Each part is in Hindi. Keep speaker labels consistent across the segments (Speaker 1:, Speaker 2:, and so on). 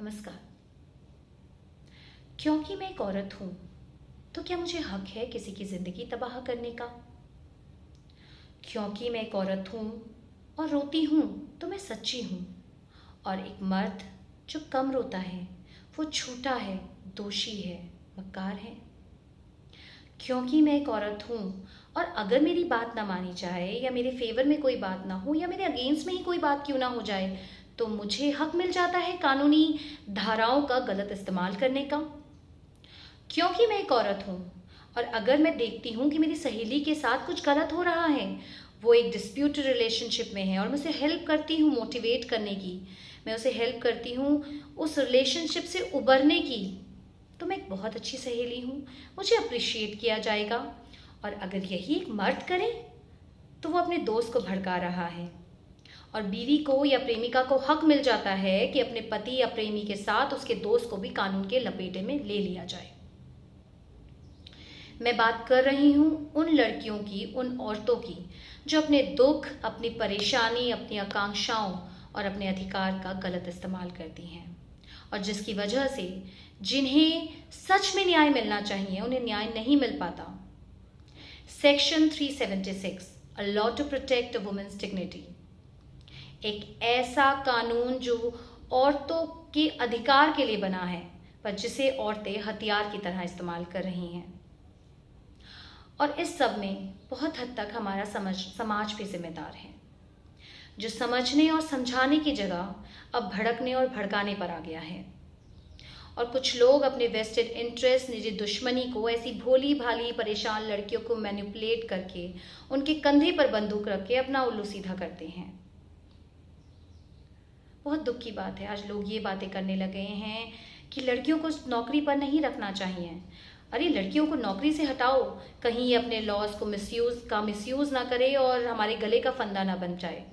Speaker 1: नमस्कार। क्योंकि मैं एक औरत हूं तो क्या मुझे हक है किसी की जिंदगी तबाह करने का? क्योंकि मैं एक औरत हूं और रोती हूं तो मैं सच्ची हूं। और एक मर्द जो कम रोता है वो झूठा है, दोषी है, मक्कार है। क्योंकि मैं एक औरत हूं और अगर मेरी बात ना मानी जाए या मेरे फेवर में कोई बात ना हो या मेरे अगेंस्ट में ही कोई बात क्यों ना हो जाए तो मुझे हक मिल जाता है कानूनी धाराओं का गलत इस्तेमाल करने का। क्योंकि मैं एक औरत हूँ और अगर मैं देखती हूँ कि मेरी सहेली के साथ कुछ गलत हो रहा है, वो एक डिस्प्यूटेड रिलेशनशिप में है और मैं उसे हेल्प करती हूँ मोटिवेट करने की, मैं उसे हेल्प करती हूँ उस रिलेशनशिप से उबरने की, तो मैं एक बहुत अच्छी सहेली हूँ, मुझे अप्रिशिएट किया जाएगा। और अगर यही एक मर्द करे तो वो अपने दोस्त को भड़का रहा है। और बीवी को या प्रेमिका को हक मिल जाता है कि अपने पति या प्रेमी के साथ उसके दोस्त को भी कानून के लपेटे में ले लिया जाए। मैं बात कर रही हूँ उन लड़कियों की, उन औरतों की जो अपने दुख, अपनी परेशानी, अपनी आकांक्षाओं और अपने अधिकार का गलत इस्तेमाल करती हैं और जिसकी वजह से जिन्हें सच में न्याय मिलना चाहिए उन्हें न्याय नहीं मिल पाता। Section 376 a law to protect a women's dignity, एक ऐसा कानून जो औरतों के अधिकार के लिए बना है पर जिसे औरतें हथियार की तरह इस्तेमाल कर रही हैं। और इस सब में बहुत हद तक हमारा समाज भी जिम्मेदार है, जो समझने और समझाने की जगह अब भड़कने और भड़काने पर आ गया है। और कुछ लोग अपने वेस्टेड इंटरेस्ट, निजी दुश्मनी को ऐसी भोली भाली परेशान लड़कियों को मैनिपुलेट करके उनके कंधे पर बंदूक रख के अपना उल्लू सीधा करते हैं। बहुत दुख की बात है, आज लोग ये बातें करने लगे हैं कि लड़कियों को नौकरी पर नहीं रखना चाहिए। अरे लड़कियों को नौकरी से हटाओ, कहीं ये अपने लॉज को मिसयूज ना करे और हमारे गले का फंदा ना बन जाए।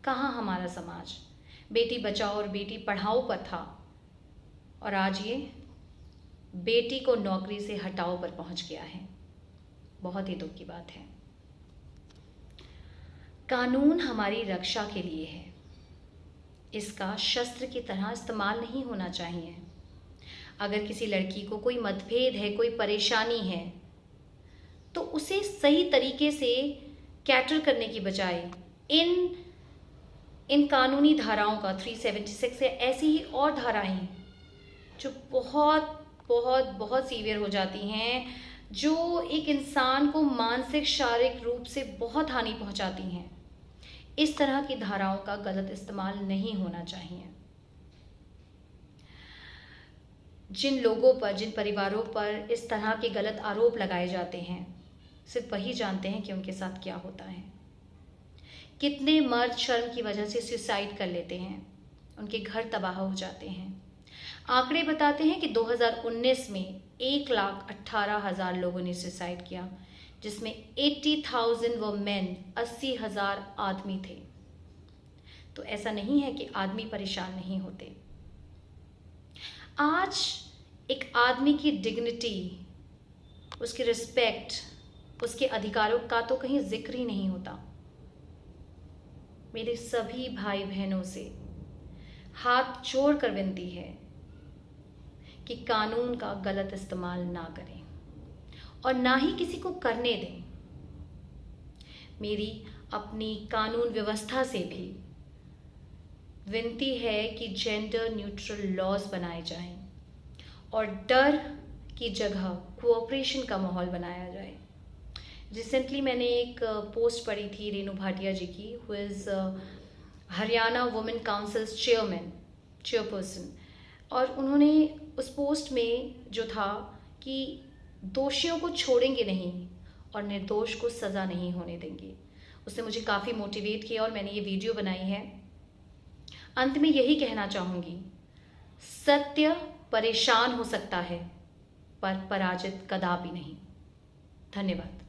Speaker 1: कहाँ हमारा समाज बेटी बचाओ और बेटी पढ़ाओ पर था और आज ये बेटी को नौकरी से हटाओ पर पहुंच गया है। बहुत ही दुख की बात है। कानून हमारी रक्षा के लिए है, इसका शस्त्र की तरह इस्तेमाल नहीं होना चाहिए। अगर किसी लड़की को कोई मतभेद है, कोई परेशानी है, तो उसे सही तरीके से कैटर करने की बजाय इन कानूनी धाराओं का 376 से ऐसी ही और धाराएं जो बहुत बहुत बहुत सीवियर हो जाती हैं, जो एक इंसान को मानसिक शारीरिक रूप से बहुत हानि पहुंचाती हैं, इस तरह की धाराओं का गलत इस्तेमाल नहीं होना चाहिए। जिन लोगों पर, जिन परिवारों पर इस तरह के गलत आरोप लगाए जाते हैं, सिर्फ वही जानते हैं कि उनके साथ क्या होता है। कितने मर्द शर्म की वजह से सुसाइड कर लेते हैं, उनके घर तबाह हो जाते हैं। आंकड़े बताते हैं कि 2019 में 1,18,000 लोगों ने सुसाइड किया, जिसमें 80,000 वो मेन, 80,000 आदमी थे। तो ऐसा नहीं है कि आदमी परेशान नहीं होते। आज एक आदमी की डिग्निटी, उसकी रिस्पेक्ट, उसके अधिकारों का तो कहीं जिक्र ही नहीं होता। मेरे सभी भाई बहनों से हाथ जोड़कर विनती है कि कानून का गलत इस्तेमाल ना करें और ना ही किसी को करने दें। मेरी अपनी कानून व्यवस्था से भी विनती है कि जेंडर न्यूट्रल लॉज बनाए जाएं और डर की जगह कोऑपरेशन का माहौल बनाया जाए। रिसेंटली मैंने एक पोस्ट पढ़ी थी रेनू भाटिया जी की, who is Haryana women councils chairperson, और उन्होंने उस पोस्ट में जो था कि दोषियों को छोड़ेंगे नहीं और निर्दोष को सज़ा नहीं होने देंगे, उसने मुझे काफ़ी मोटिवेट किया और मैंने ये वीडियो बनाई है। अंत में यही कहना चाहूँगी, सत्य परेशान हो सकता है पर पराजित कदापि नहीं। धन्यवाद।